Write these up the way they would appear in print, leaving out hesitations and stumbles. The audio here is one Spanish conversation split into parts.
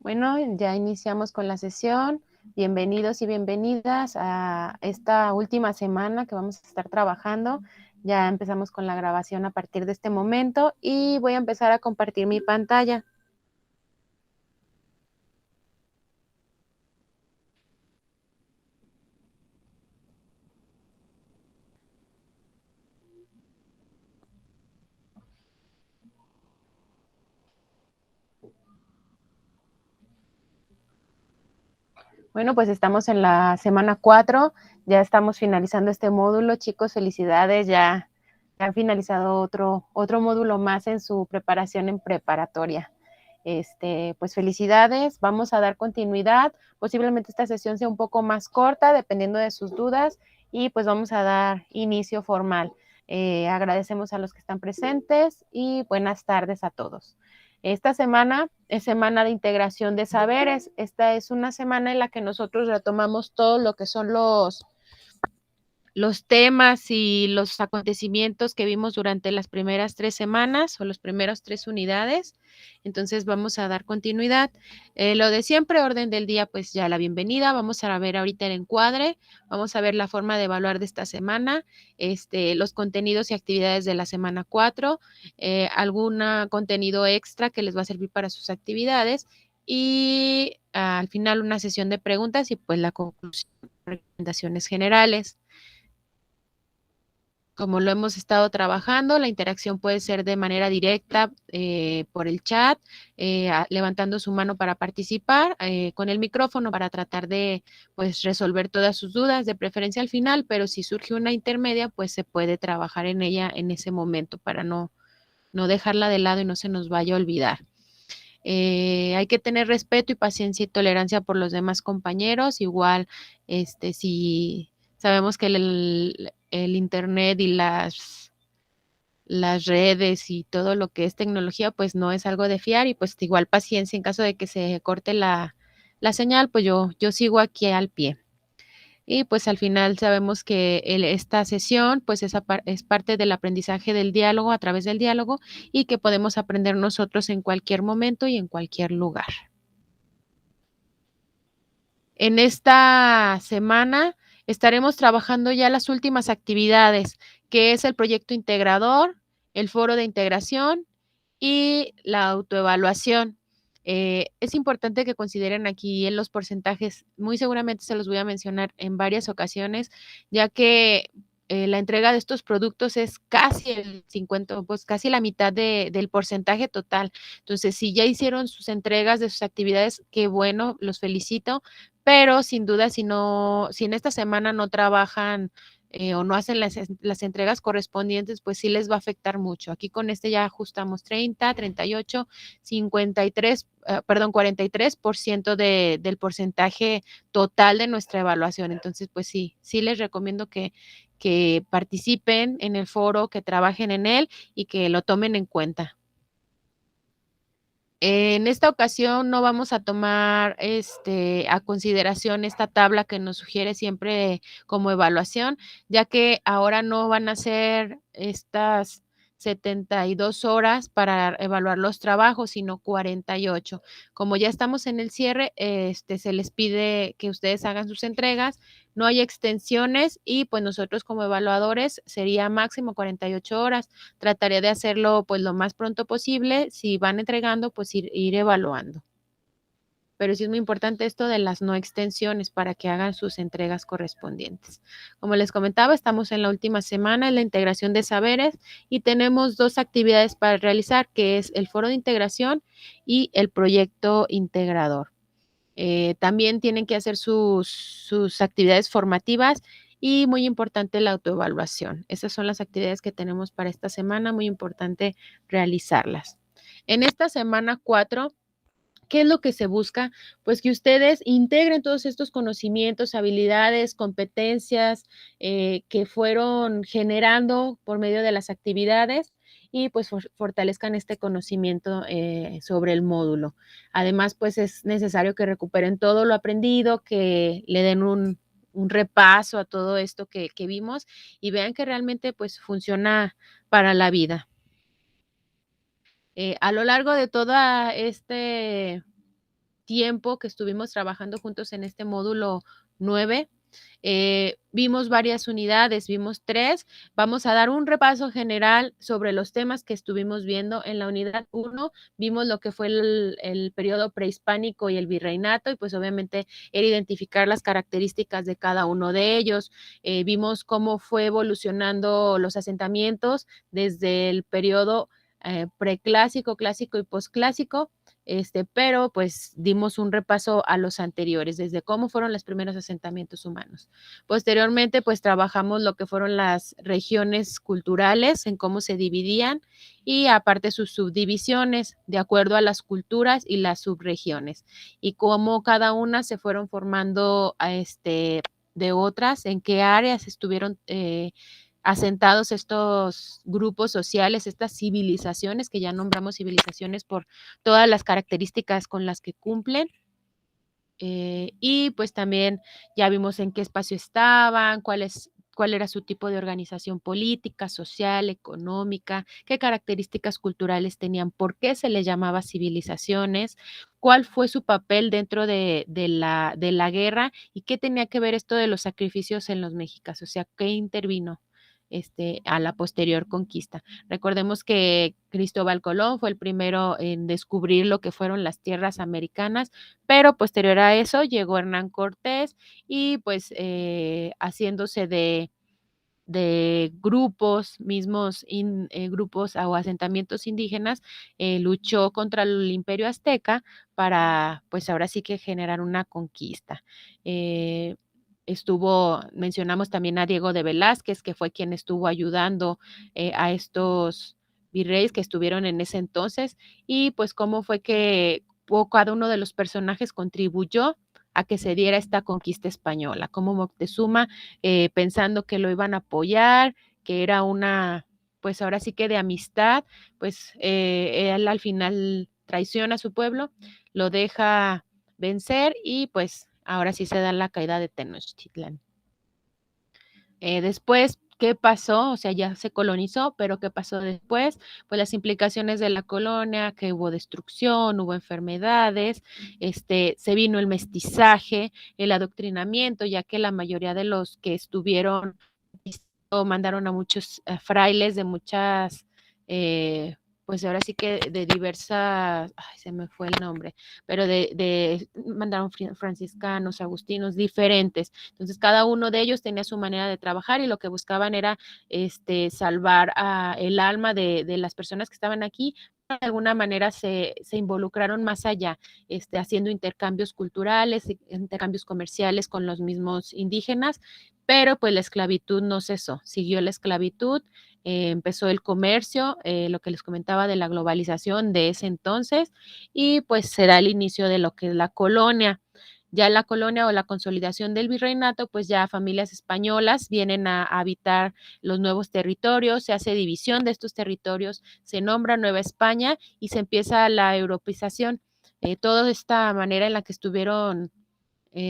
Bueno, ya iniciamos con la sesión. Bienvenidos y bienvenidas a esta última semana que vamos a estar trabajando. Ya empezamos con la grabación a partir de este momento y voy a empezar a compartir mi pantalla. Bueno, pues estamos en la semana 4, ya estamos finalizando este módulo. Chicos, felicidades, ya han finalizado otro módulo más en su preparación en preparatoria. Pues felicidades, vamos a dar continuidad. Posiblemente esta sesión sea un poco más corta, dependiendo de sus dudas, y pues vamos a dar inicio formal. Agradecemos a los que están presentes y buenas tardes a todos. Esta semana es semana de integración de saberes. Esta es una semana en la que nosotros retomamos todo lo que son los temas y los acontecimientos que vimos durante las primeras 3 semanas o los primeros 3 unidades. Entonces vamos a dar continuidad. Lo de siempre, orden del día, pues ya la bienvenida. Vamos a ver ahorita el encuadre, vamos a ver la forma de evaluar de esta semana, los contenidos y actividades de la semana 4, algún contenido extra que les va a servir para sus actividades y al final una sesión de preguntas y pues la conclusión, recomendaciones generales. Como lo hemos estado trabajando, la interacción puede ser de manera directa por el chat, levantando su mano para participar, con el micrófono para tratar de pues, resolver todas sus dudas, de preferencia al final, pero si surge una intermedia, pues se puede trabajar en ella en ese momento para no dejarla de lado y no se nos vaya a olvidar. Hay que tener respeto y paciencia y tolerancia por los demás compañeros. Igual, si sabemos que el internet y las redes y todo lo que es tecnología, pues no es algo de fiar y pues igual paciencia en caso de que se corte la señal, pues yo sigo aquí al pie. Y pues al final sabemos que esta sesión pues es parte del aprendizaje del diálogo, a través del diálogo, y que podemos aprender nosotros en cualquier momento y en cualquier lugar. En esta semana estaremos trabajando ya las últimas actividades, que es el proyecto integrador, el foro de integración y la autoevaluación. Es importante que consideren aquí en los porcentajes, muy seguramente se los voy a mencionar en varias ocasiones, ya que la entrega de estos productos es casi el 50, pues casi la mitad del porcentaje total. Entonces, si ya hicieron sus entregas de sus actividades, qué bueno, los felicito, pero sin duda, si en esta semana no trabajan o no hacen las entregas correspondientes, pues sí les va a afectar mucho. Aquí con ya ajustamos 30, 38, 53, perdón, 43% del porcentaje total de nuestra evaluación. Entonces, pues sí les recomiendo que participen en el foro, que trabajen en él y que lo tomen en cuenta. En esta ocasión no vamos a tomar a consideración esta tabla que nos sugiere siempre como evaluación, ya que ahora no van a ser estas 72 horas para evaluar los trabajos, sino 48. Como ya estamos en el cierre, se les pide que ustedes hagan sus entregas, no hay extensiones y pues nosotros como evaluadores sería máximo 48 horas. Trataré de hacerlo pues lo más pronto posible. Si van entregando, pues ir evaluando. Pero sí es muy importante esto de las no extensiones para que hagan sus entregas correspondientes. Como les comentaba, estamos en la última semana en la integración de saberes y tenemos 2 actividades para realizar, que es el foro de integración y el proyecto integrador. También tienen que hacer sus actividades formativas y muy importante la autoevaluación. Esas son las actividades que tenemos para esta semana, muy importante realizarlas. En esta semana 4, ¿qué es lo que se busca? Pues que ustedes integren todos estos conocimientos, habilidades, competencias que fueron generando por medio de las actividades y pues fortalezcan este conocimiento sobre el módulo. Además, pues es necesario que recuperen todo lo aprendido, que le den un repaso a todo esto que vimos y vean que realmente pues funciona para la vida. A lo largo de todo este tiempo que estuvimos trabajando juntos en este módulo 9, vimos varias unidades, vimos 3. Vamos a dar un repaso general sobre los temas que estuvimos viendo. En la unidad 1 vimos lo que fue el periodo prehispánico y el virreinato, y pues obviamente era identificar las características de cada uno de ellos. Vimos cómo fue evolucionando los asentamientos desde el periodo preclásico, clásico y posclásico, pero pues dimos un repaso a los anteriores, desde cómo fueron los primeros asentamientos humanos. Posteriormente, pues trabajamos lo que fueron las regiones culturales, en cómo se dividían, y aparte sus subdivisiones de acuerdo a las culturas y las subregiones, y cómo cada una se fueron formando de otras, en qué áreas estuvieron asentados estos grupos sociales, estas civilizaciones, que ya nombramos civilizaciones por todas las características con las que cumplen. Y pues también ya vimos en qué espacio estaban, cuál era su tipo de organización política, social, económica, qué características culturales tenían, por qué se les llamaba civilizaciones, cuál fue su papel dentro de la guerra, y qué tenía que ver esto de los sacrificios en los mexicas, o sea, qué intervino a la posterior conquista. Recordemos que Cristóbal Colón fue el primero en descubrir lo que fueron las tierras americanas, pero posterior a eso llegó Hernán Cortés, y pues haciéndose de grupos mismos, grupos o asentamientos indígenas, luchó contra el imperio azteca para, pues ahora sí que generar una conquista. Mencionamos también a Diego de Velázquez, que fue quien estuvo ayudando a estos virreyes que estuvieron en ese entonces, y pues cómo fue que cada uno de los personajes contribuyó a que se diera esta conquista española, como Moctezuma, pensando que lo iban a apoyar, que era una, pues ahora sí que de amistad, pues él al final traiciona a su pueblo, lo deja vencer, y pues ahora sí se da la caída de Tenochtitlan. Después, ¿qué pasó? O sea, ya se colonizó, pero ¿qué pasó después? Pues las implicaciones de la colonia, que hubo destrucción, hubo enfermedades, se vino el mestizaje, el adoctrinamiento, ya que la mayoría de los que estuvieron mandaron a muchos frailes de muchas, pues ahora sí que de diversas, ay, se me fue el nombre, pero mandaron franciscanos, agustinos, diferentes. Entonces, cada uno de ellos tenía su manera de trabajar, y lo que buscaban era salvar el alma de las personas que estaban aquí. De alguna manera se involucraron más allá, haciendo intercambios culturales, intercambios comerciales con los mismos indígenas, pero pues la esclavitud no cesó, siguió la esclavitud, empezó el comercio, lo que les comentaba de la globalización de ese entonces, y pues será el inicio de lo que es la colonia. Ya la colonia o la consolidación del virreinato, pues ya familias españolas vienen a habitar los nuevos territorios, se hace división de estos territorios, se nombra Nueva España y se empieza la europeización. Toda esta manera en la que estuvieron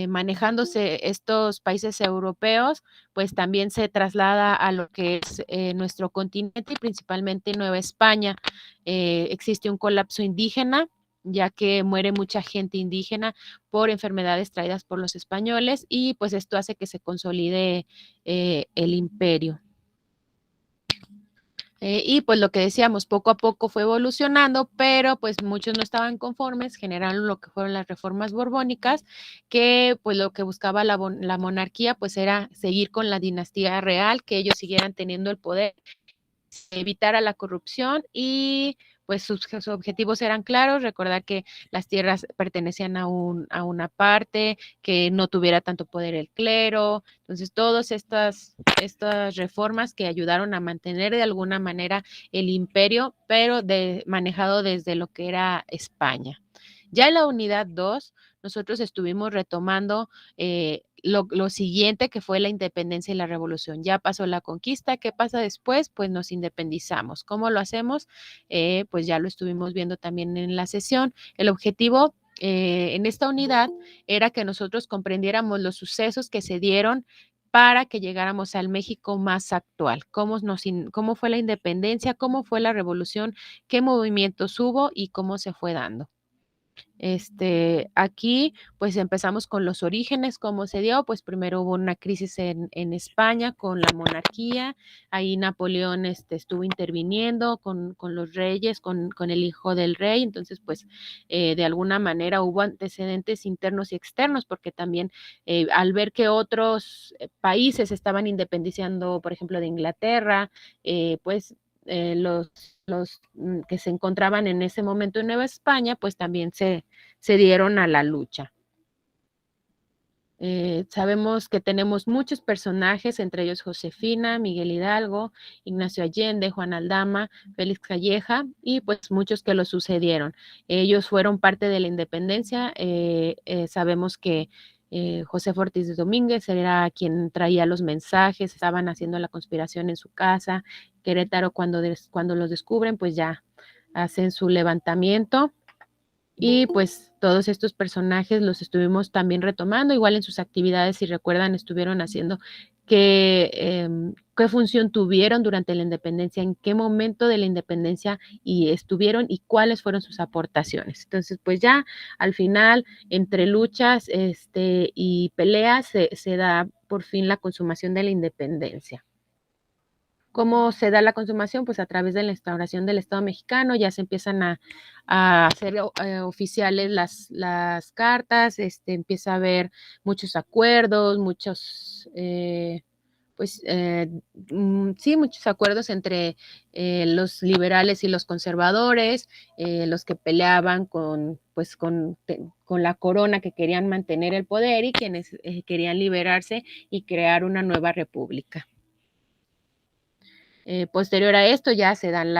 manejándose estos países europeos, pues también se traslada a lo que es nuestro continente, y principalmente Nueva España. Existe un colapso indígena, ya que muere mucha gente indígena por enfermedades traídas por los españoles, y pues esto hace que se consolide el imperio. Y pues lo que decíamos, poco a poco fue evolucionando, pero pues muchos no estaban conformes, generaron lo que fueron las reformas borbónicas, que pues lo que buscaba la monarquía pues era seguir con la dinastía real, que ellos siguieran teniendo el poder, evitar a la corrupción, y pues sus objetivos eran claros: recordar que las tierras pertenecían a una parte, que no tuviera tanto poder el clero. Entonces, todas estas reformas que ayudaron a mantener de alguna manera el imperio, pero manejado desde lo que era España. Ya en la unidad 2, nosotros estuvimos retomando lo siguiente, que fue la independencia y la revolución. Ya pasó la conquista, ¿qué pasa después? Pues nos independizamos. ¿Cómo lo hacemos? Pues ya lo estuvimos viendo también en la sesión. El objetivo en esta unidad era que nosotros comprendiéramos los sucesos que se dieron para que llegáramos al México más actual. Cómo fue la independencia, cómo fue la revolución, qué movimientos hubo y cómo se fue dando. Aquí, pues empezamos con los orígenes, cómo se dio, pues primero hubo una crisis en España con la monarquía, ahí Napoleón estuvo interviniendo con los reyes, con el hijo del rey, entonces pues de alguna manera hubo antecedentes internos y externos, porque también al ver que otros países estaban independizando, por ejemplo, de Inglaterra, pues los que se encontraban en ese momento en Nueva España, pues también se dieron a la lucha. Sabemos que tenemos muchos personajes, entre ellos Josefina, Miguel Hidalgo, Ignacio Allende, Juan Aldama, Félix Calleja y pues muchos que lo sucedieron. Ellos fueron parte de la independencia. Sabemos que José Ortiz de Domínguez era quien traía los mensajes, estaban haciendo la conspiración en su casa. Querétaro, cuando los descubren, pues ya hacen su levantamiento. Y pues todos estos personajes los estuvimos también retomando, igual en sus actividades, si recuerdan, estuvieron haciendo qué función tuvieron durante la independencia, en qué momento de la independencia y estuvieron y cuáles fueron sus aportaciones. Entonces, pues ya al final, entre luchas y peleas, se da por fin la consumación de la independencia. ¿Cómo se da la consumación? Pues a través de la instauración del Estado mexicano, ya se empiezan a hacer oficiales las cartas, empieza a haber muchos acuerdos, sí, muchos acuerdos entre los liberales y los conservadores, los que peleaban con la corona, que querían mantener el poder, y quienes querían liberarse y crear una nueva república. Posterior a esto ya se dan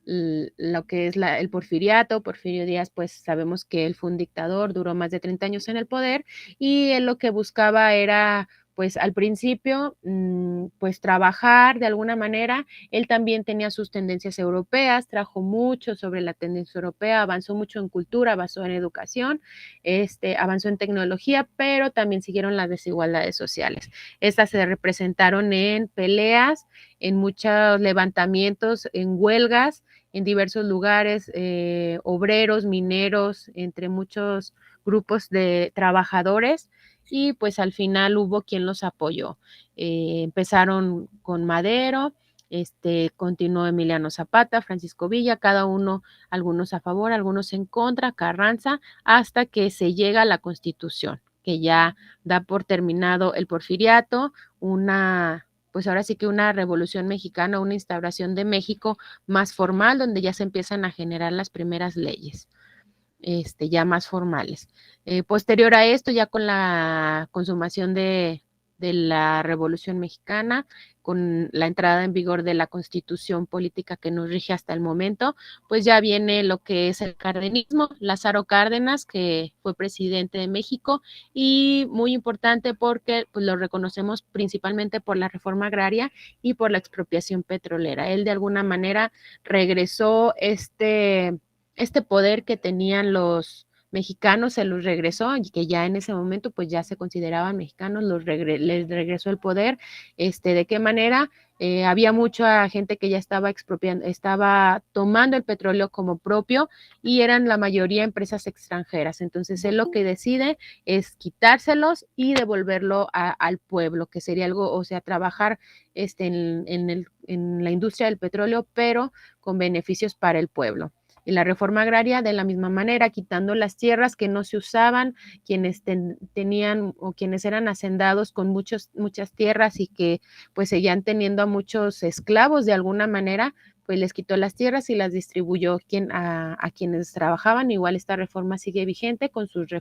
lo que es el porfiriato. Porfirio Díaz, pues sabemos que él fue un dictador, duró más de 30 años en el poder, y él lo que buscaba era, pues al principio, pues trabajar de alguna manera. Él también tenía sus tendencias europeas, trajo mucho sobre la tendencia europea, avanzó mucho en cultura, avanzó en educación, avanzó en tecnología, pero también siguieron las desigualdades sociales. Estas se representaron en peleas, en muchos levantamientos, en huelgas, en diversos lugares, obreros, mineros, entre muchos grupos de trabajadores, y pues al final hubo quien los apoyó. Empezaron con Madero, continuó Emiliano Zapata, Francisco Villa, cada uno, algunos a favor, algunos en contra, Carranza, hasta que se llega a la Constitución, que ya da por terminado el porfiriato, pues ahora sí que una revolución mexicana, una instauración de México más formal, donde ya se empiezan a generar las primeras leyes, ya más formales. Posterior a esto, ya con la consumación de la Revolución Mexicana, con la entrada en vigor de la Constitución política que nos rige hasta el momento, pues ya viene lo que es el cardenismo. Lázaro Cárdenas, que fue presidente de México, y muy importante porque pues lo reconocemos principalmente por la reforma agraria y por la expropiación petrolera. Él de alguna manera regresó este poder que tenían los mexicanos, se los regresó, y que ya en ese momento pues ya se consideraban mexicanos, les regresó el poder. ¿De qué manera? Había mucha gente que ya estaba expropiando, estaba tomando el petróleo como propio, y eran la mayoría empresas extranjeras. Entonces él lo que decide es quitárselos y devolverlo al pueblo, que sería algo, o sea, trabajar en la industria del petróleo, pero con beneficios para el pueblo. Y la reforma agraria de la misma manera, quitando las tierras que no se usaban, quienes tenían o quienes eran hacendados con muchas tierras y que pues seguían teniendo a muchos esclavos de alguna manera, pues les quitó las tierras y las distribuyó a quienes trabajaban. Igual esta reforma sigue vigente con sus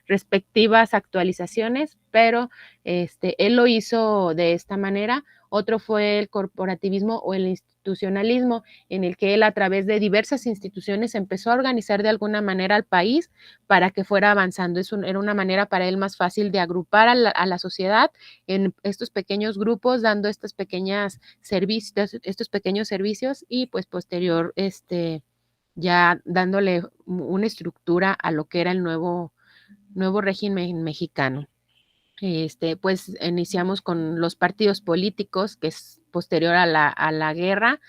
respectivas actualizaciones, pero él lo hizo de esta manera. Otro fue el corporativismo o el institucionalismo, en el que él, a través de diversas instituciones, empezó a organizar de alguna manera al país para que fuera avanzando. Era una manera para él más fácil de agrupar a la sociedad en estos pequeños grupos, dando estos pequeños servicios, y pues posterior ya dándole una estructura a lo que era el nuevo régimen mexicano. Pues iniciamos con los partidos políticos, que es posterior a la guerra.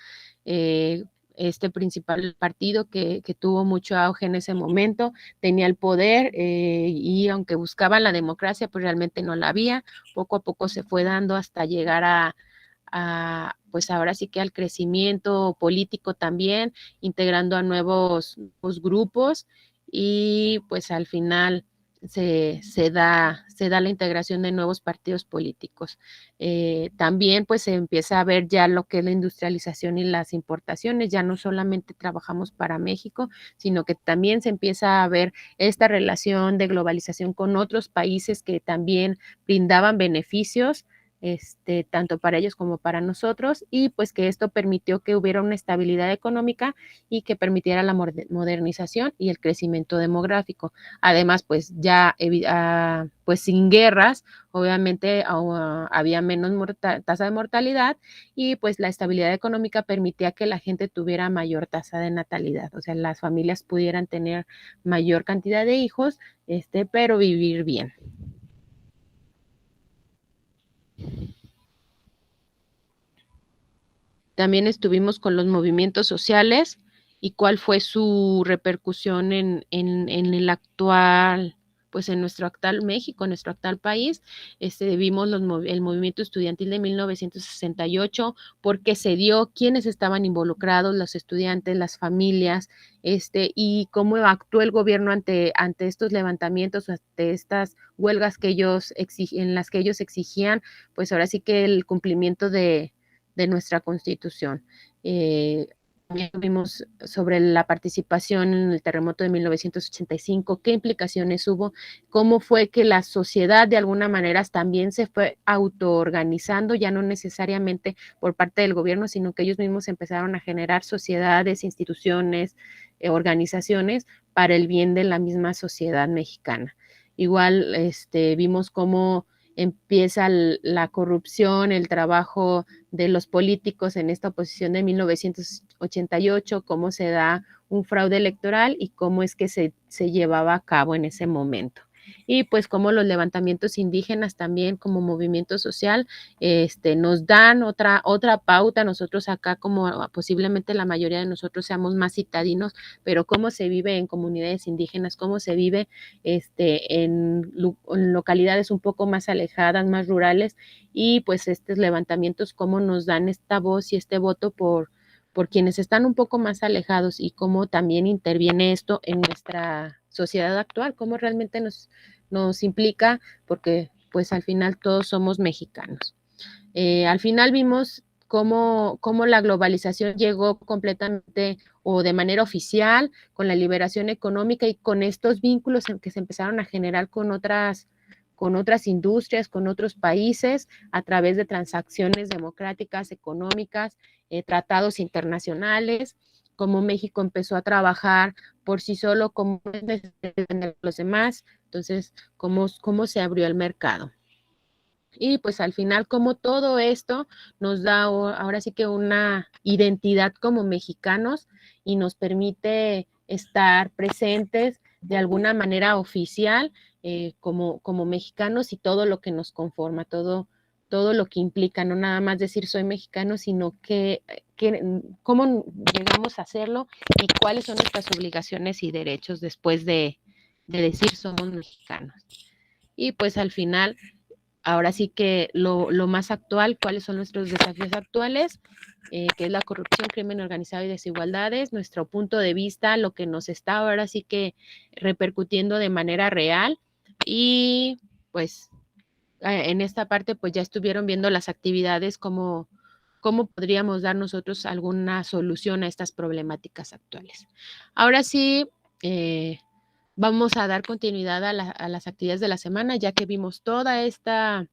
Este principal partido que tuvo mucho auge en ese momento, tenía el poder y aunque buscaban la democracia, pues realmente no la había. Poco a poco se fue dando hasta llegar pues ahora sí que al crecimiento político también, integrando a nuevos grupos y pues al final se da la integración de nuevos partidos políticos. También pues se empieza a ver ya lo que es la industrialización y las importaciones, ya no solamente trabajamos para México, sino que también se empieza a ver esta relación de globalización con otros países que también brindaban beneficios tanto para ellos como para nosotros, y pues que esto permitió que hubiera una estabilidad económica y que permitiera la modernización y el crecimiento demográfico. Además, pues ya pues sin guerras, obviamente había menos tasa de mortalidad y pues la estabilidad económica permitía que la gente tuviera mayor tasa de natalidad, o sea, las familias pudieran tener mayor cantidad de hijos, pero vivir bien. También estuvimos con los movimientos sociales y cuál fue su repercusión en el actual, pues en nuestro actual México, en nuestro actual país. Vimos el movimiento estudiantil de 1968, por qué se dio, quiénes estaban involucrados, los estudiantes, las familias, y cómo actuó el gobierno ante estos levantamientos, ante estas huelgas que en las que ellos exigían, pues ahora sí que el cumplimiento de nuestra Constitución. También vimos sobre la participación en el terremoto de 1985, qué implicaciones hubo, cómo fue que la sociedad de alguna manera también se fue autoorganizando, ya no necesariamente por parte del gobierno, sino que ellos mismos empezaron a generar sociedades, instituciones, organizaciones para el bien de la misma sociedad mexicana. Igual vimos cómo empieza la corrupción, el trabajo de los políticos en esta oposición de 1988, cómo se da un fraude electoral y cómo es que se llevaba a cabo en ese momento. Y pues como los levantamientos indígenas también como movimiento social nos dan otra pauta. Nosotros acá, como posiblemente la mayoría de nosotros seamos más citadinos, pero cómo se vive en comunidades indígenas, cómo se vive en localidades un poco más alejadas, más rurales, y pues estos levantamientos, cómo nos dan esta voz y este voto por quienes están un poco más alejados y cómo también interviene esto en nuestra sociedad actual, cómo realmente nos implica, porque pues al final todos somos mexicanos. Al final vimos cómo la globalización llegó completamente o de manera oficial con la liberación económica y con estos vínculos en que se empezaron a generar con otras industrias, con otros países, a través de transacciones democráticas, económicas, tratados internacionales, cómo México empezó a trabajar por sí solo, cómo los demás, entonces, cómo se abrió el mercado. Y pues al final, como todo esto nos da ahora sí que una identidad como mexicanos y nos permite estar presentes de alguna manera oficial como mexicanos y todo lo que nos conforma, todo lo que implica, no nada más decir soy mexicano, sino cómo llegamos a hacerlo y cuáles son nuestras obligaciones y derechos después de decir somos mexicanos. Y pues al final ahora sí que lo más actual, cuáles son nuestros desafíos actuales, que es la corrupción, crimen organizado y desigualdades, nuestro punto de vista, lo que nos está ahora sí que repercutiendo de manera real y pues en esta parte pues ya estuvieron viendo las actividades, cómo podríamos dar nosotros alguna solución a estas problemáticas actuales. Ahora sí, vamos a dar continuidad a las actividades de la semana, ya que vimos toda esta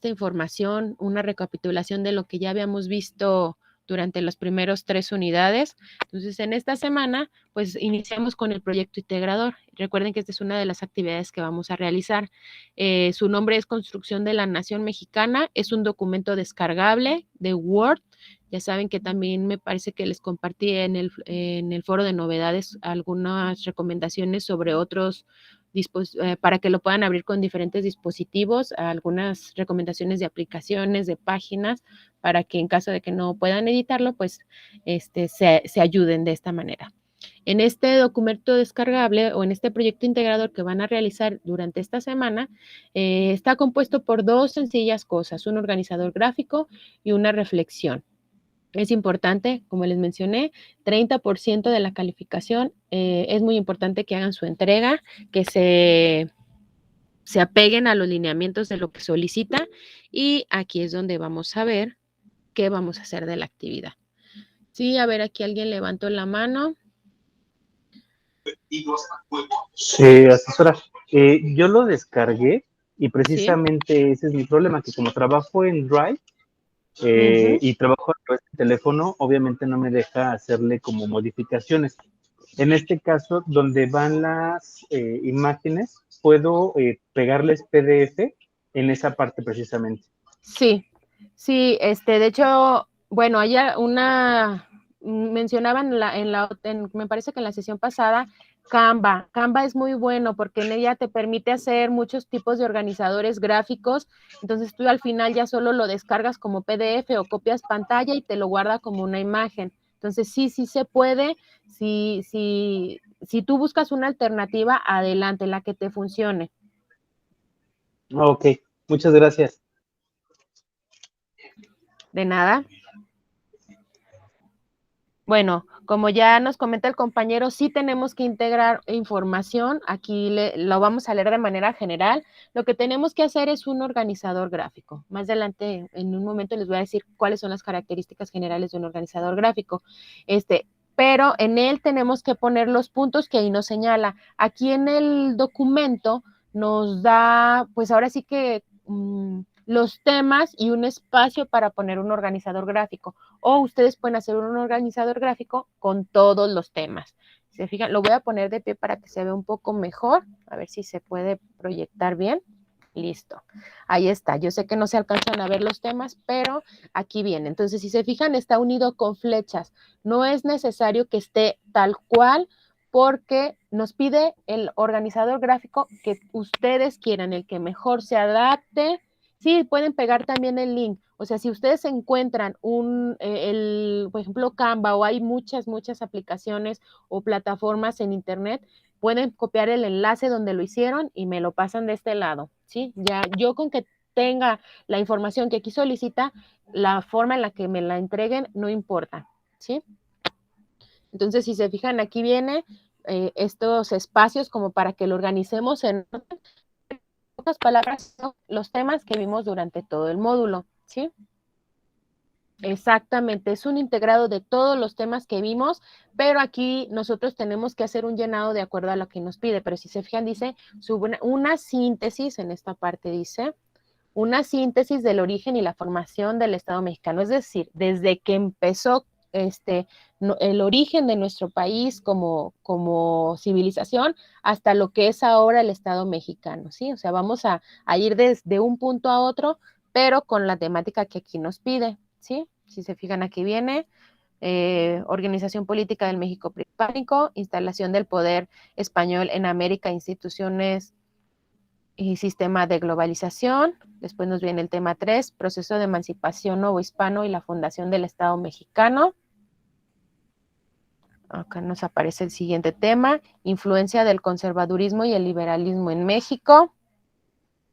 información, una recapitulación de lo que ya habíamos visto durante los primeros 3 unidades. Entonces, en esta semana, pues iniciamos con el proyecto integrador. Recuerden que esta es una de las actividades que vamos a realizar. Su nombre es Construcción de la Nación Mexicana. Es un documento descargable de Word. Ya saben que también me parece que les compartí en el foro de novedades algunas recomendaciones sobre otros para que lo puedan abrir con diferentes dispositivos, algunas recomendaciones de aplicaciones, de páginas, para que en caso de que no puedan editarlo, pues se ayuden de esta manera. En este documento descargable o en este proyecto integrador que van a realizar durante esta semana, está compuesto por 2 sencillas cosas, un organizador gráfico y una reflexión. Es importante, como les mencioné, 30% de la calificación. Es muy importante que hagan su entrega, que se apeguen a los lineamientos de lo que solicita, y aquí es donde vamos a ver qué vamos a hacer de la actividad. Sí, a ver, aquí alguien levantó la mano. Asesora, yo lo descargué y precisamente ¿sí? Ese es mi problema, que como trabajo en Drive y trabajo en el teléfono, obviamente no me deja hacerle como modificaciones. En este caso, donde van las imágenes, puedo pegarles PDF en esa parte precisamente. Sí, sí, de hecho, bueno, hay mencionaban me parece que en la sesión pasada, Canva. Canva es muy bueno porque en ella te permite hacer muchos tipos de organizadores gráficos. Entonces tú al final ya solo lo descargas como PDF o copias pantalla y te lo guarda como una imagen. Entonces sí se puede. Si tú buscas una alternativa, adelante, la que te funcione. Ok, muchas gracias. De nada. Bueno, como ya nos comenta el compañero, sí tenemos que integrar información. Aquí lo vamos a leer de manera general. Lo que tenemos que hacer es un organizador gráfico. Más adelante, en un momento, les voy a decir cuáles son las características generales de un organizador gráfico. Pero en él tenemos que poner los puntos que ahí nos señala. Aquí en el documento nos da, pues ahora sí que los temas y un espacio para poner un organizador gráfico. O ustedes pueden hacer un organizador gráfico con todos los temas. ¿Se fijan? Lo voy a poner de pie para que se vea un poco mejor. A ver si se puede proyectar bien. Listo. Ahí está. Yo sé que no se alcanzan a ver los temas, pero aquí viene. Entonces, si se fijan, está unido con flechas. No es necesario que esté tal cual, porque nos pide el organizador gráfico que ustedes quieran, el que mejor se adapte. Sí, pueden pegar también el link. O sea, si ustedes encuentran por ejemplo, Canva, o hay muchas aplicaciones o plataformas en internet, pueden copiar el enlace donde lo hicieron y me lo pasan de este lado, ¿sí? Ya yo con que tenga la información que aquí solicita, la forma en la que me la entreguen no importa, ¿sí? Entonces, si se fijan, aquí viene estos espacios como para que lo organicemos en pocas palabras, son los temas que vimos durante todo el módulo, ¿sí? Exactamente, es un integrado de todos los temas que vimos, pero aquí nosotros tenemos que hacer un llenado de acuerdo a lo que nos pide, pero si se fijan dice una síntesis, en esta parte dice, una síntesis del origen y la formación del Estado mexicano, es decir, desde que empezó el origen de nuestro país como civilización hasta lo que es ahora el Estado mexicano, ¿sí? O sea, vamos a ir desde un punto a otro, pero con la temática que aquí nos pide, ¿sí? Si se fijan, aquí viene organización política del México prehispánico, instalación del poder español en América, instituciones y sistema de globalización. Después nos viene el tema 3, proceso de emancipación novohispano y la fundación del Estado mexicano. Acá nos aparece el siguiente tema, influencia del conservadurismo y el liberalismo en México.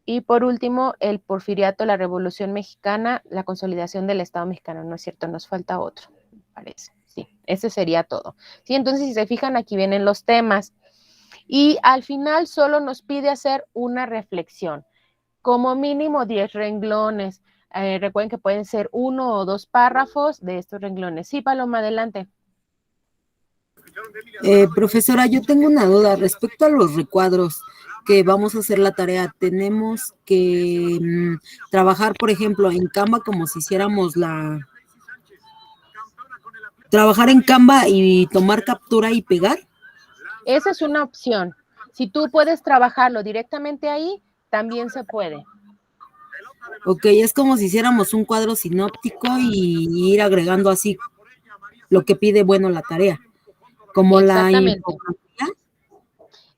Y por último, el porfiriato, la Revolución Mexicana, la consolidación del Estado mexicano. No es cierto, nos falta otro, me parece. Sí, ese sería todo. Sí, entonces, si se fijan, aquí vienen los temas. Y al final solo nos pide hacer una reflexión. Como mínimo 10 renglones. Recuerden que pueden ser 1 o 2 párrafos de estos renglones. Sí, Paloma, adelante. Profesora, yo tengo una duda respecto a los recuadros que vamos a hacer la tarea. Tenemos que trabajar, por ejemplo, en Canva como si hiciéramos trabajar en Canva y tomar captura y pegar. Esa es una opción. Si tú puedes trabajarlo directamente ahí, también se puede. Ok, es como si hiciéramos un cuadro sinóptico y ir agregando así lo que pide, bueno, la tarea. Como la infografía.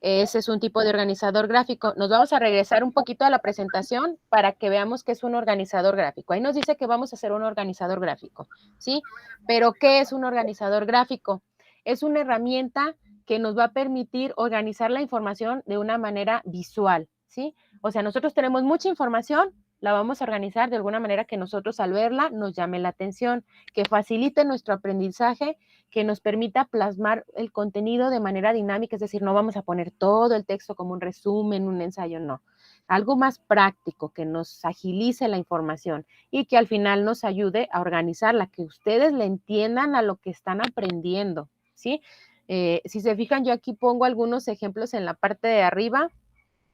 Ese es un tipo de organizador gráfico. Nos vamos a regresar un poquito a la presentación para que veamos qué es un organizador gráfico. Ahí nos dice que vamos a hacer un organizador gráfico, ¿sí? Pero, ¿qué es un organizador gráfico? Es una herramienta que nos va a permitir organizar la información de una manera visual, ¿sí? O sea, nosotros tenemos mucha información, la vamos a organizar de alguna manera que nosotros al verla nos llame la atención, que facilite nuestro aprendizaje, que nos permita plasmar el contenido de manera dinámica, es decir, no vamos a poner todo el texto como un resumen, un ensayo, no. Algo más práctico, que nos agilice la información y que al final nos ayude a organizarla, que ustedes le entiendan a lo que están aprendiendo, ¿sí? Si se fijan, yo aquí pongo algunos ejemplos en la parte de arriba,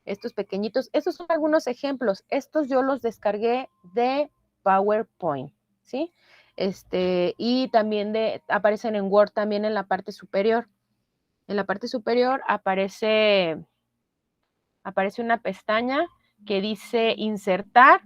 estos pequeñitos. Estos son algunos ejemplos. Estos yo los descargué de PowerPoint, ¿sí? Y también aparecen en Word también en la parte superior. En la parte superior aparece una pestaña que dice insertar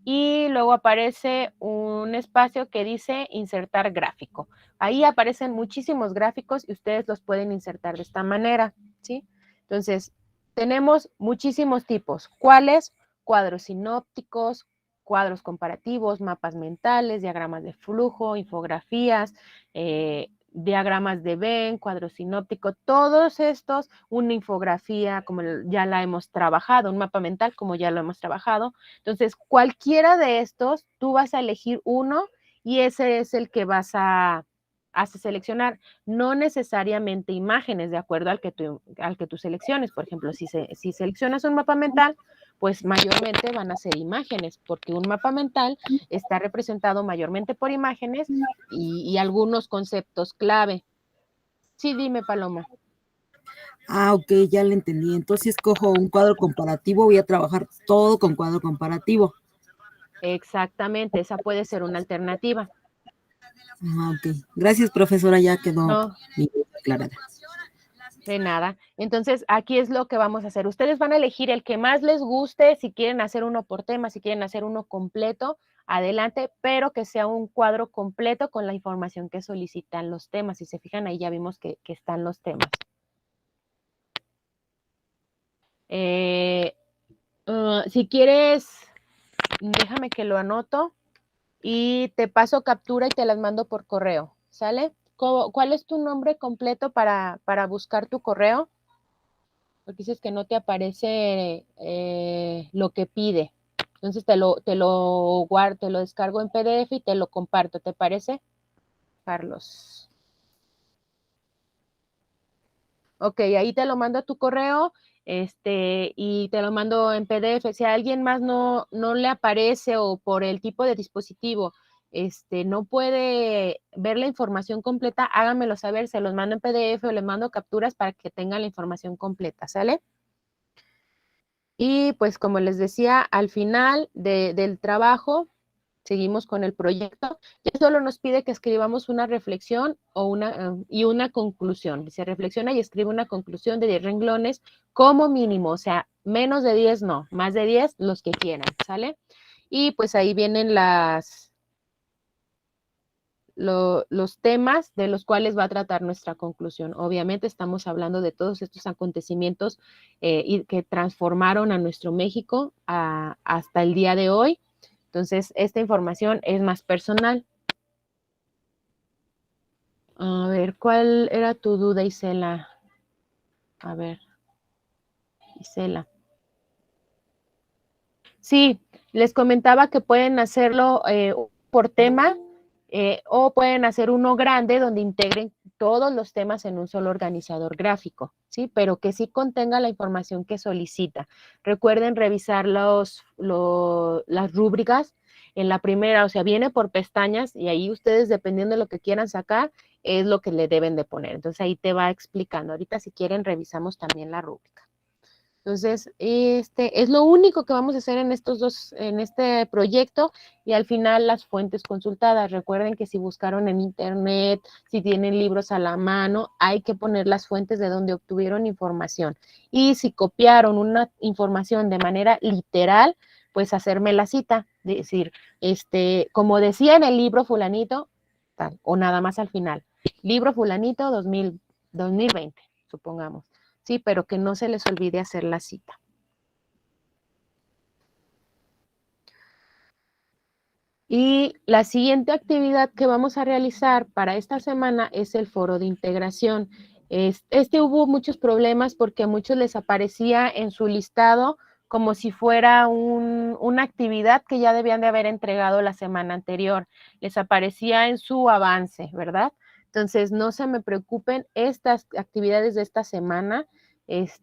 y luego aparece un espacio que dice insertar gráfico. Ahí aparecen muchísimos gráficos y ustedes los pueden insertar de esta manera, ¿sí? Entonces, tenemos muchísimos tipos. ¿Cuáles? Cuadros sinópticos, cuadros comparativos, mapas mentales, diagramas de flujo, infografías, diagramas de Venn, cuadro sinóptico, todos estos, una infografía como ya la hemos trabajado, un mapa mental como ya lo hemos trabajado. Entonces, cualquiera de estos, tú vas a elegir uno y ese es el que vas a seleccionar, no necesariamente imágenes, de acuerdo al que tú selecciones. Por ejemplo, si seleccionas un mapa mental, pues mayormente van a ser imágenes, porque un mapa mental está representado mayormente por imágenes y algunos conceptos clave. Sí, dime, Paloma. Ah, ok, ya lo entendí. Entonces, cojo un cuadro comparativo, voy a trabajar todo con cuadro comparativo. Exactamente, esa puede ser una alternativa. Ah, ok. Gracias, profesora, ya quedó mi duda aclarada. De nada. Entonces, aquí es lo que vamos a hacer. Ustedes van a elegir el que más les guste, si quieren hacer uno por tema, si quieren hacer uno completo, adelante, pero que sea un cuadro completo con la información que solicitan los temas. Si se fijan, ahí ya vimos que están los temas. Si quieres, déjame que lo anoto y te paso captura y te las mando por correo, ¿sale? ¿Cuál es tu nombre completo para buscar tu correo? Porque dices que no te aparece lo que pide. Entonces te lo guardo, te lo descargo en PDF y te lo comparto, ¿te parece? Carlos. Ok, ahí te lo mando a tu correo, y te lo mando en PDF. Si a alguien más no le aparece o por el tipo de dispositivo, no puede ver la información completa, háganmelo saber, se los mando en PDF o les mando capturas para que tengan la información completa, ¿sale? Y pues como les decía, al final del trabajo, seguimos con el proyecto, ya solo nos pide que escribamos una reflexión y una conclusión. Se reflexiona y escribe una conclusión de 10 renglones como mínimo, o sea, menos de 10 no, más de 10 los que quieran, ¿sale? Y pues ahí vienen los temas de los cuales va a tratar nuestra conclusión. Obviamente estamos hablando de todos estos acontecimientos que transformaron a nuestro México hasta el día de hoy. Entonces, esta información es más personal. A ver, ¿cuál era tu duda, Isela? A ver, Isela. Sí, les comentaba que pueden hacerlo por tema o pueden hacer uno grande donde integren todos los temas en un solo organizador gráfico, ¿sí? Pero que sí contenga la información que solicita. Recuerden revisar las rúbricas en la primera, o sea, viene por pestañas y ahí ustedes, dependiendo de lo que quieran sacar, es lo que le deben de poner. Entonces, ahí te va explicando. Ahorita, si quieren, revisamos también la rúbrica. Entonces, es lo único que vamos a hacer en este proyecto y al final las fuentes consultadas. Recuerden que si buscaron en internet, si tienen libros a la mano, hay que poner las fuentes de donde obtuvieron información. Y si copiaron una información de manera literal, pues hacerme la cita, decir, como decía en el libro fulanito, tal, o nada más al final. Libro fulanito 2020, supongamos. sí, pero que no se les olvide hacer la cita. Y la siguiente actividad que vamos a realizar para esta semana es el foro de integración. Hubo muchos problemas porque a muchos les aparecía en su listado como si fuera una actividad que ya debían de haber entregado la semana anterior. Les aparecía en su avance, ¿verdad? Entonces, no se me preocupen, estas actividades de esta semana es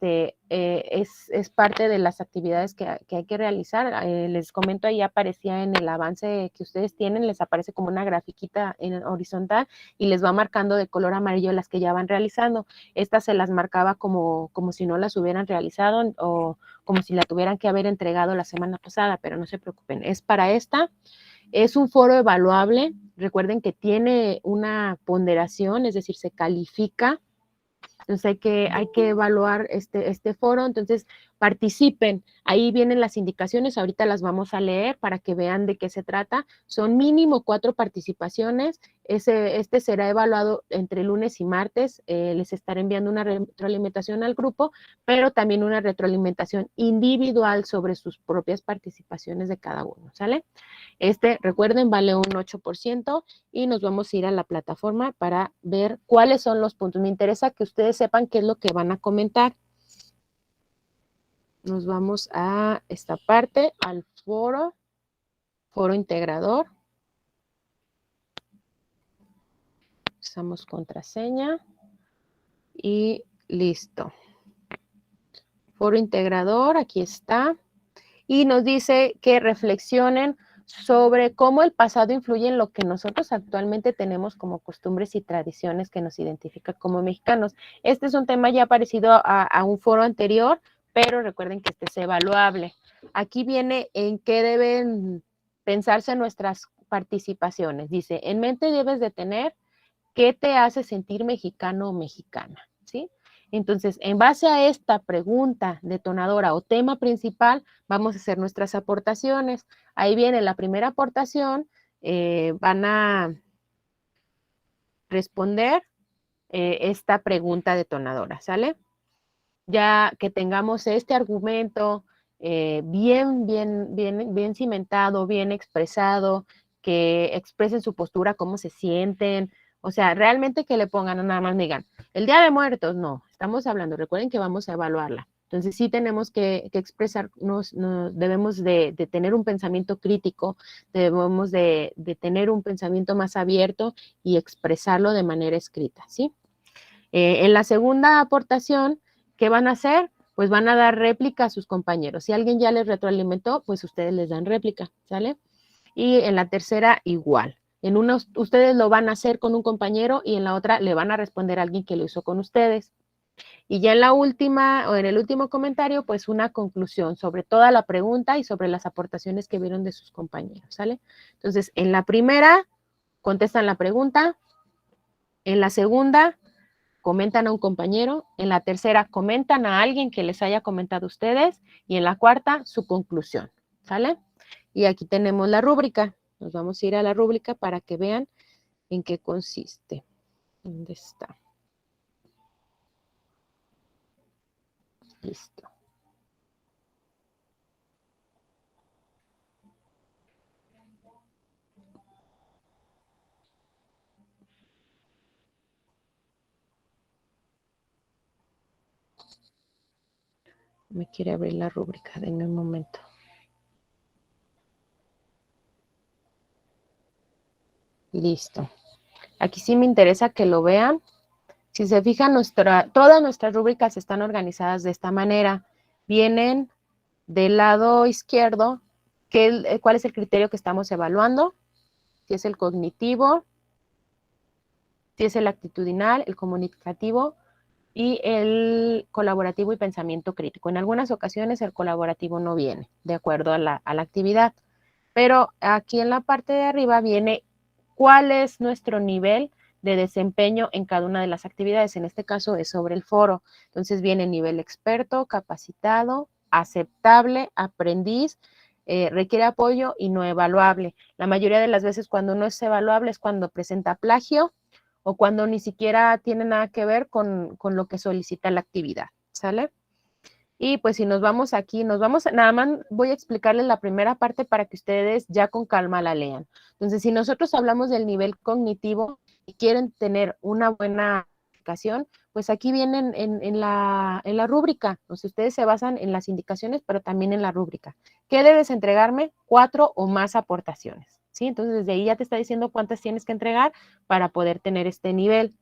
parte de las actividades que hay que realizar. Les comento, ahí aparecía en el avance que ustedes tienen, les aparece como una grafiquita en horizontal y les va marcando de color amarillo las que ya van realizando. Estas se las marcaba como si no las hubieran realizado o como si la tuvieran que haber entregado la semana pasada, pero no se preocupen, es para esta. Es un foro evaluable, recuerden que tiene una ponderación, es decir, se califica. Entonces hay que evaluar este foro, entonces participen, ahí vienen las indicaciones, ahorita las vamos a leer para que vean de qué se trata, son mínimo 4 participaciones, este será evaluado entre lunes y martes, les estaré enviando una retroalimentación al grupo, pero también una retroalimentación individual sobre sus propias participaciones de cada uno, ¿sale? Recuerden, vale un 8% y nos vamos a ir a la plataforma para ver cuáles son los puntos. Me interesa que ustedes sepan qué es lo que van a comentar. Nos vamos a esta parte, al foro integrador. Usamos contraseña y listo. Foro integrador, aquí está. Y nos dice que reflexionen sobre cómo el pasado influye en lo que nosotros actualmente tenemos como costumbres y tradiciones que nos identifican como mexicanos. Este es un tema ya parecido a un foro anterior, pero recuerden que este es evaluable. Aquí viene en qué deben pensarse nuestras participaciones. Dice, en mente debes de tener qué te hace sentir mexicano o mexicana, ¿sí? Entonces, en base a esta pregunta detonadora o tema principal, vamos a hacer nuestras aportaciones. Ahí viene la primera aportación, van a responder esta pregunta detonadora, ¿sale? Ya que tengamos este argumento bien cimentado, bien expresado, que expresen su postura, cómo se sienten, o sea, realmente que le pongan, no nada más digan, el Día de Muertos, no, estamos hablando, recuerden que vamos a evaluarla. Entonces sí tenemos que expresarnos, debemos de tener un pensamiento crítico, debemos de tener un pensamiento más abierto y expresarlo de manera escrita, ¿sí? En la segunda aportación, ¿qué van a hacer? Pues van a dar réplica a sus compañeros. Si alguien ya les retroalimentó, pues ustedes les dan réplica, ¿sale? Y en la tercera, igual. En una ustedes lo van a hacer con un compañero y en la otra le van a responder a alguien que lo hizo con ustedes. Y ya en la última, o en el último comentario, pues una conclusión sobre toda la pregunta y sobre las aportaciones que vieron de sus compañeros, ¿sale? Entonces, en la primera, contestan la pregunta. En la segunda, comentan a un compañero, en la tercera comentan a alguien que les haya comentado a ustedes y en la cuarta su conclusión, ¿sale? Y aquí tenemos la rúbrica, nos vamos a ir a la rúbrica para que vean en qué consiste. ¿Dónde está? Listo. Me quiere abrir la rúbrica, denme un momento. Listo. Aquí sí me interesa que lo vean. Si se fijan, todas nuestras rúbricas están organizadas de esta manera. Vienen del lado izquierdo, ¿cuál es el criterio que estamos evaluando? Si es el cognitivo, si es el actitudinal, el comunicativo y el colaborativo y pensamiento crítico. En algunas ocasiones el colaborativo no viene de acuerdo a la actividad, pero aquí en la parte de arriba viene cuál es nuestro nivel de desempeño en cada una de las actividades. En este caso es sobre el foro. Entonces viene nivel experto, capacitado, aceptable, aprendiz, requiere apoyo y no evaluable. La mayoría de las veces cuando no es evaluable es cuando presenta plagio o cuando ni siquiera tiene nada que ver con lo que solicita la actividad. ¿sale? Y pues si nos vamos aquí, nada más voy a explicarles la primera parte para que ustedes ya con calma la lean. Entonces, si nosotros hablamos del nivel cognitivo y quieren tener una buena indicación, pues aquí vienen en la rúbrica. Entonces, ustedes se basan en las indicaciones, pero también en la rúbrica. ¿Qué debes entregarme? 4 o más aportaciones, ¿sí? Entonces, desde ahí ya te está diciendo cuántas tienes que entregar para poder tener este nivel.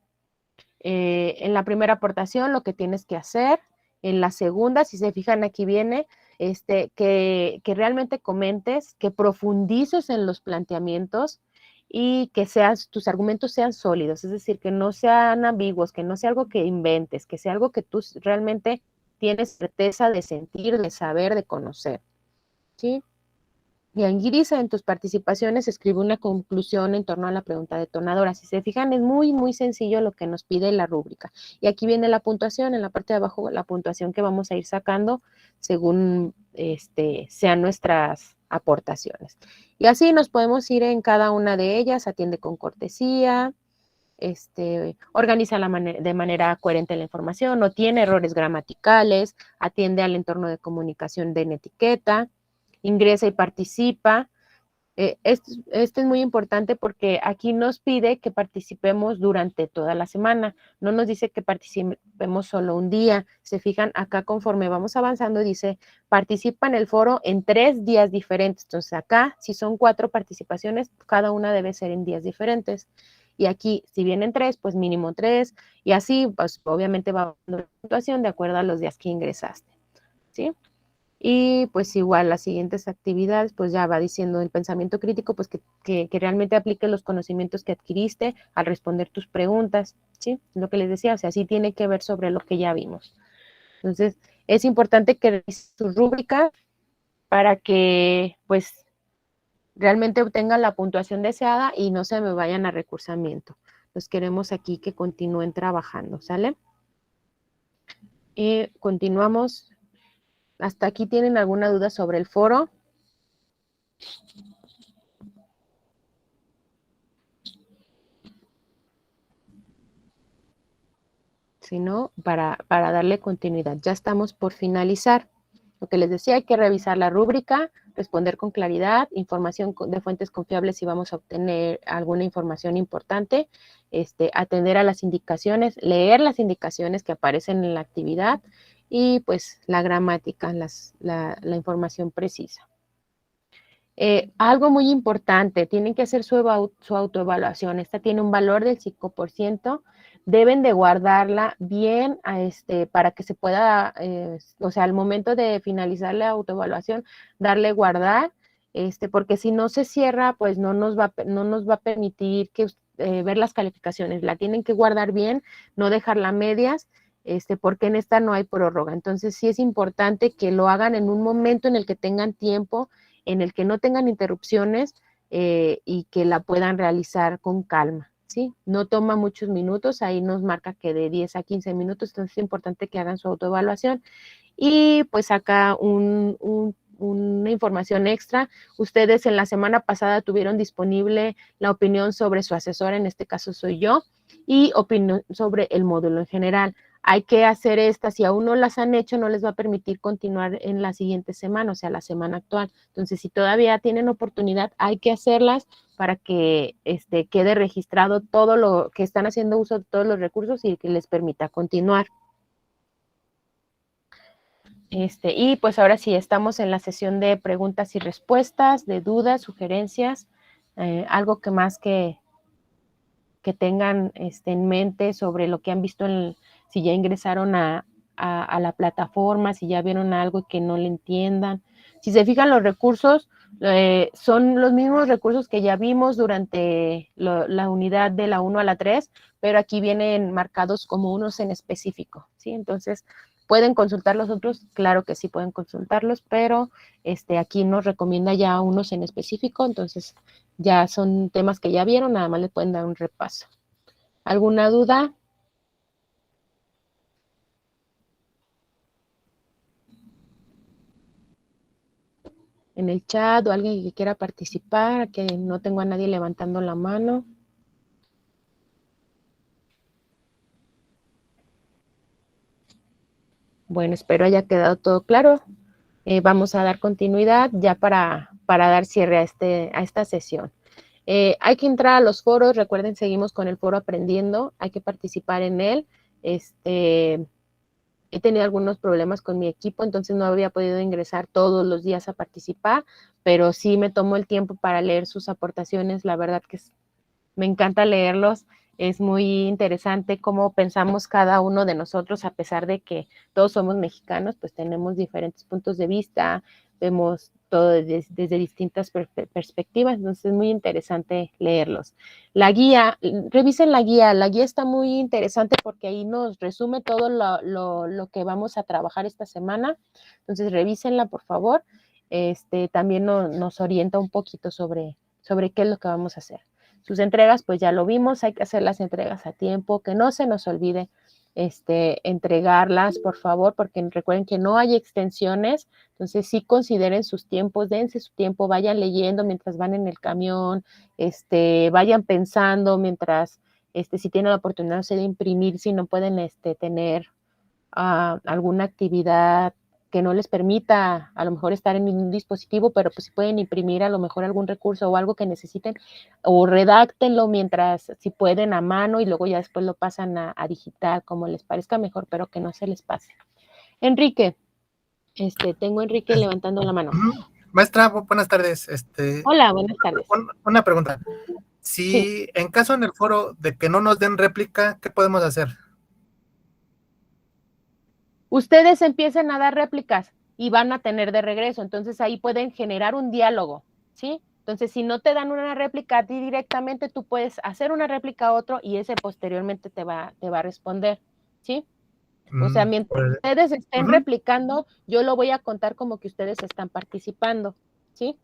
En la primera aportación, lo que tienes que hacer. En la segunda, si se fijan, aquí viene que realmente comentes, que profundices en los planteamientos y que tus argumentos sean sólidos, es decir, que no sean ambiguos, que no sea algo que inventes, que sea algo que tú realmente tienes certeza de sentir, de saber, de conocer, ¿sí? Y aquí dice, en tus participaciones escribe una conclusión en torno a la pregunta detonadora. Si se fijan, es muy, muy sencillo lo que nos pide la rúbrica. Y aquí viene la puntuación, en la parte de abajo, la puntuación que vamos a ir sacando según sean nuestras aportaciones. Y así nos podemos ir en cada una de ellas, atiende con cortesía, organiza de manera coherente la información, no tiene errores gramaticales, atiende al entorno de comunicación de etiqueta, ingresa y participa. Este es muy importante porque aquí nos pide que participemos durante toda la semana, no nos dice que participemos solo un día. Se fijan, acá conforme vamos avanzando dice, participa en el foro en 3 días diferentes. Entonces acá, si son 4 participaciones, cada una debe ser en días diferentes. Y aquí, si vienen 3, pues mínimo 3, y así, pues obviamente va dando la puntuación de acuerdo a los días que ingresaste, ¿sí? Y pues igual las siguientes actividades, pues ya va diciendo el pensamiento crítico, pues que realmente apliques los conocimientos que adquiriste al responder tus preguntas, ¿sí? Lo que les decía, o sea, sí tiene que ver sobre lo que ya vimos. Entonces, es importante que revises tu rúbrica para que, pues, realmente obtengan la puntuación deseada y no se me vayan a recursamiento. Los queremos aquí que continúen trabajando, ¿sale? Y continuamos. ¿Hasta aquí tienen alguna duda sobre el foro? Si no, para darle continuidad. Ya estamos por finalizar. Lo que les decía, hay que revisar la rúbrica, responder con claridad, información de fuentes confiables si vamos a obtener alguna información importante, atender a las indicaciones, leer las indicaciones que aparecen en la actividad y pues la gramática, la información precisa. Algo muy importante, tienen que hacer su autoevaluación. Esta tiene un valor del 5%. Deben de guardarla bien para que se pueda, o sea, al momento de finalizar la autoevaluación, darle guardar, porque si no se cierra, pues no nos va a permitir ver las calificaciones. La tienen que guardar bien, no dejarla a medias, porque en esta no hay prórroga. Entonces sí es importante que lo hagan en un momento en el que tengan tiempo, en el que no tengan interrupciones y que la puedan realizar con calma, ¿sí? No toma muchos minutos, ahí nos marca que de 10 a 15 minutos, entonces es importante que hagan su autoevaluación. Y pues acá una información extra, ustedes en la semana pasada tuvieron disponible la opinión sobre su asesora, en este caso soy yo, y opinión sobre el módulo en general. Hay que hacer estas, si aún no las han hecho, no les va a permitir continuar en la siguiente semana, o sea, la semana actual. Entonces, si todavía tienen oportunidad, hay que hacerlas para que quede registrado todo lo que están haciendo uso de todos los recursos y que les permita continuar. Y pues ahora sí, estamos en la sesión de preguntas y respuestas, de dudas, sugerencias, algo que más que tengan en mente sobre lo que han visto, si ya ingresaron a la plataforma, si ya vieron algo que no le entiendan. Si se fijan, los recursos son los mismos recursos que ya vimos durante la unidad de la 1 a la 3, pero aquí vienen marcados como unos en específico, ¿sí? Entonces, ¿pueden consultar los otros? Claro que sí pueden consultarlos, pero aquí nos recomienda ya unos en específico, entonces ya son temas que ya vieron, nada más le pueden dar un repaso. ¿Alguna duda? En el chat o alguien que quiera participar, que no tengo a nadie levantando la mano. Bueno, espero haya quedado todo claro. Vamos a dar continuidad ya para dar cierre a esta sesión. Hay que entrar a los foros, recuerden, seguimos con el foro aprendiendo, hay que participar en él. He tenido algunos problemas con mi equipo, entonces no había podido ingresar todos los días a participar, pero sí me tomo el tiempo para leer sus aportaciones, la verdad que me encanta leerlos, es muy interesante cómo pensamos cada uno de nosotros, a pesar de que todos somos mexicanos, pues tenemos diferentes puntos de vista, vemos todo desde distintas perspectivas, entonces es muy interesante leerlos. La guía, revisen la guía está muy interesante porque ahí nos resume todo lo que vamos a trabajar esta semana, entonces revísenla por favor, también nos orienta un poquito sobre qué es lo que vamos a hacer. Sus entregas, pues ya lo vimos, hay que hacer las entregas a tiempo, que no se nos olvide entregarlas, por favor, porque recuerden que no hay extensiones, entonces sí consideren sus tiempos, dense su tiempo, vayan leyendo mientras van en el camión, vayan pensando mientras, si tienen la oportunidad, no sé, de imprimir, si no pueden tener alguna actividad que no les permita a lo mejor estar en un dispositivo, pero pues si pueden imprimir a lo mejor algún recurso o algo que necesiten, o redáctenlo mientras, si pueden, a mano y luego ya después lo pasan a digital, como les parezca mejor, pero que no se les pase. Enrique, tengo a Enrique levantando la mano. Maestra, buenas tardes. Hola, buenas tardes. Una pregunta. Si sí. En caso en el foro de que no nos den réplica, ¿qué podemos hacer? Ustedes empiecen a dar réplicas y van a tener de regreso, entonces ahí pueden generar un diálogo, ¿sí? Entonces, si no te dan una réplica a ti directamente, tú puedes hacer una réplica a otro y ese posteriormente te va a responder, ¿sí? O sea, mientras ustedes estén replicando, yo lo voy a contar como que ustedes están participando, ¿sí?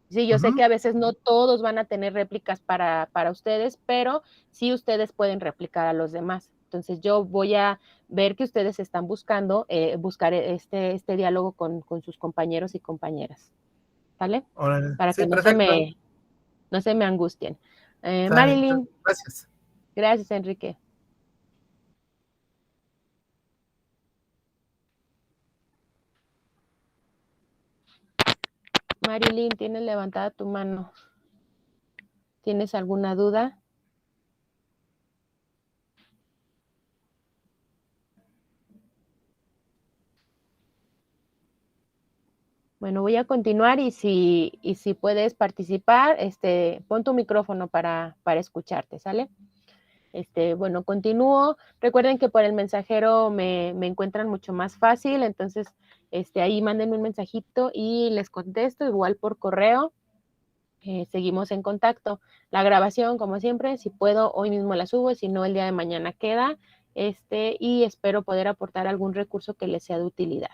Sí, yo sé que a veces no todos van a tener réplicas para ustedes, pero sí ustedes pueden replicar a los demás. Entonces yo voy a ver que ustedes están buscando, buscar este diálogo con sus compañeros y compañeras. ¿Vale? Para sí, que no se me angustien. Marilyn. Gracias. Gracias, Enrique. Marilyn, tienes levantada tu mano. ¿Tienes alguna duda? Bueno, voy a continuar y si puedes participar, pon tu micrófono para escucharte, ¿sale? Bueno, continúo. Recuerden que por el mensajero me encuentran mucho más fácil, entonces ahí mándenme un mensajito y les contesto, igual por correo. Seguimos en contacto. La grabación, como siempre, si puedo, hoy mismo la subo, si no, el día de mañana queda, y espero poder aportar algún recurso que les sea de utilidad.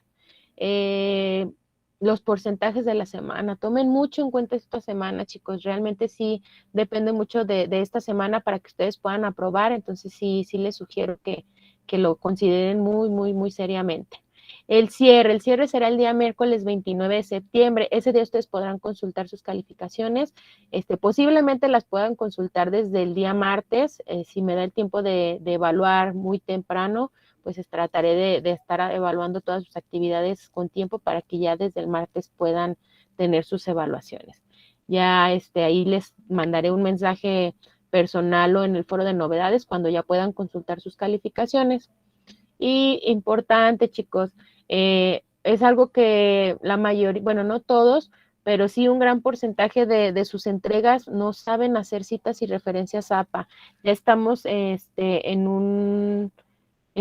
Los porcentajes de la semana, tomen mucho en cuenta esta semana, chicos, realmente sí depende mucho de esta semana para que ustedes puedan aprobar, entonces sí les sugiero que lo consideren muy, muy, muy seriamente. El cierre será el día miércoles 29 de septiembre, ese día ustedes podrán consultar sus calificaciones, posiblemente las puedan consultar desde el día martes, si me da el tiempo de evaluar muy temprano, pues trataré de estar evaluando todas sus actividades con tiempo para que ya desde el martes puedan tener sus evaluaciones. Ya ahí les mandaré un mensaje personal o en el foro de novedades cuando ya puedan consultar sus calificaciones. Y importante, chicos, es algo que la mayoría, bueno, no todos, pero sí un gran porcentaje de sus entregas no saben hacer citas y referencias APA. Ya estamos en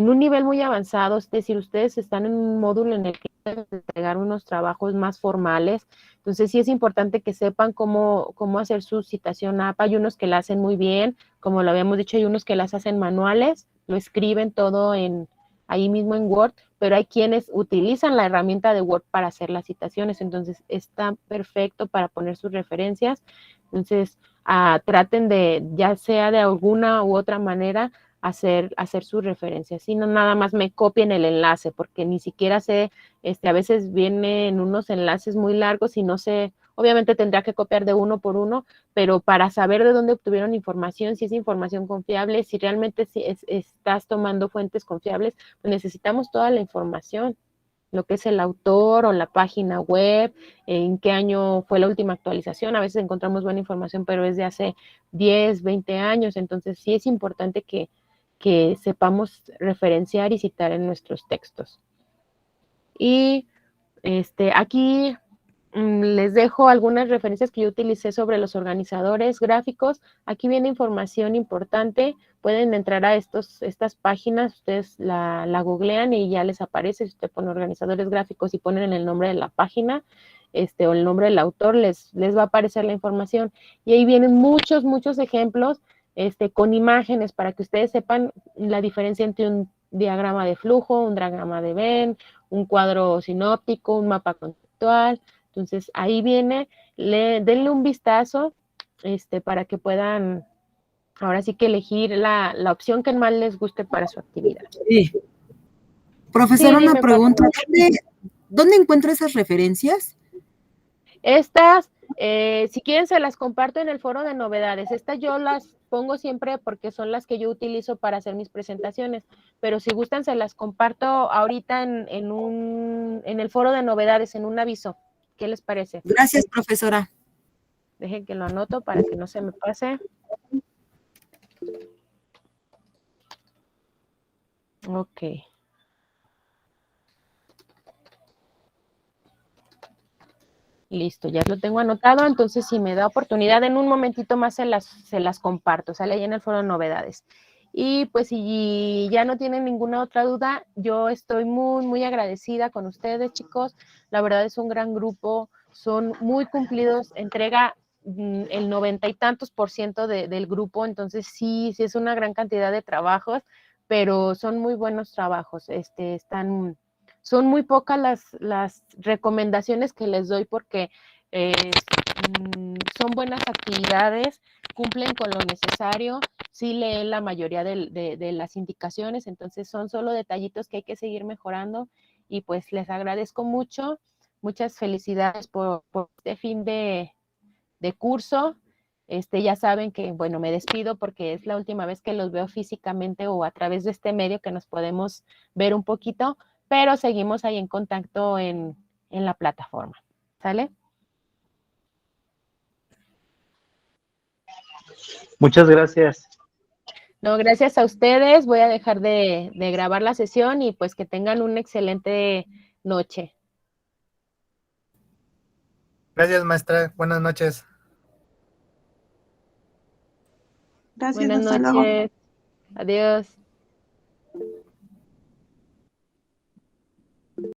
un nivel muy avanzado, es decir, ustedes están en un módulo en el que pueden entregar unos trabajos más formales, entonces sí es importante que sepan cómo hacer su citación APA. Hay unos que la hacen muy bien, como lo habíamos dicho, hay unos que las hacen manuales, lo escriben todo ahí mismo en Word, pero hay quienes utilizan la herramienta de Word para hacer las citaciones, entonces está perfecto para poner sus referencias, entonces traten de, ya sea de alguna u otra manera, hacer sus referencias, si no nada más me copien el enlace, porque ni siquiera sé, a veces vienen unos enlaces muy largos y no sé, Obviamente tendrá que copiar de uno por uno, pero para saber de dónde obtuvieron información, si es información confiable, si realmente estás tomando fuentes confiables, pues necesitamos toda la información, lo que es el autor o la página web, en qué año fue la última actualización. A veces encontramos buena información, pero es de hace 10, 20 años, entonces sí es importante que sepamos referenciar y citar en nuestros textos. Y aquí les dejo algunas referencias que yo utilicé sobre los organizadores gráficos. Aquí viene información importante. Pueden entrar a estas páginas, ustedes la googlean y ya les aparece. Si usted pone organizadores gráficos y ponen el nombre de la página o el nombre del autor, les va a aparecer la información. Y ahí vienen muchos ejemplos con imágenes para que ustedes sepan la diferencia entre un diagrama de flujo, un diagrama de Venn, un cuadro sinóptico, un mapa conceptual. Entonces, ahí viene, denle un vistazo para que puedan, ahora sí que elegir la opción que más les guste para su actividad. Sí. Profesora, una pregunta. ¿Dónde encuentro esas referencias? Estas, si quieren, se las comparto en el foro de novedades. Estas yo las pongo siempre porque son las que yo utilizo para hacer mis presentaciones, pero si gustan, se las comparto ahorita en el foro de novedades, en un aviso. ¿Qué les parece? Gracias, profesora. Dejen que lo anoto para que no se me pase. Ok. Listo, ya lo tengo anotado, entonces si me da oportunidad, en un momentito más se las comparto, sale ahí en el foro de novedades. Y pues si ya no tienen ninguna otra duda, yo estoy muy agradecida con ustedes, chicos. La verdad es un gran grupo, son muy cumplidos, entrega el 90 y tantos % del grupo, entonces sí es una gran cantidad de trabajos, pero son muy buenos trabajos, son muy pocas las recomendaciones que les doy porque son buenas actividades, cumplen con lo necesario, sí leen la mayoría de las indicaciones, entonces son solo detallitos que hay que seguir mejorando y pues les agradezco mucho, muchas felicidades por este fin de curso. Ya saben que, bueno, me despido porque es la última vez que los veo físicamente o a través de este medio que nos podemos ver un poquito, pero seguimos ahí en contacto en la plataforma. ¿Sale? Muchas gracias. No, gracias a ustedes. Voy a dejar de grabar la sesión y pues que tengan una excelente noche. Gracias, maestra. Buenas noches. Gracias, Buenas hasta luego. noches. Adiós.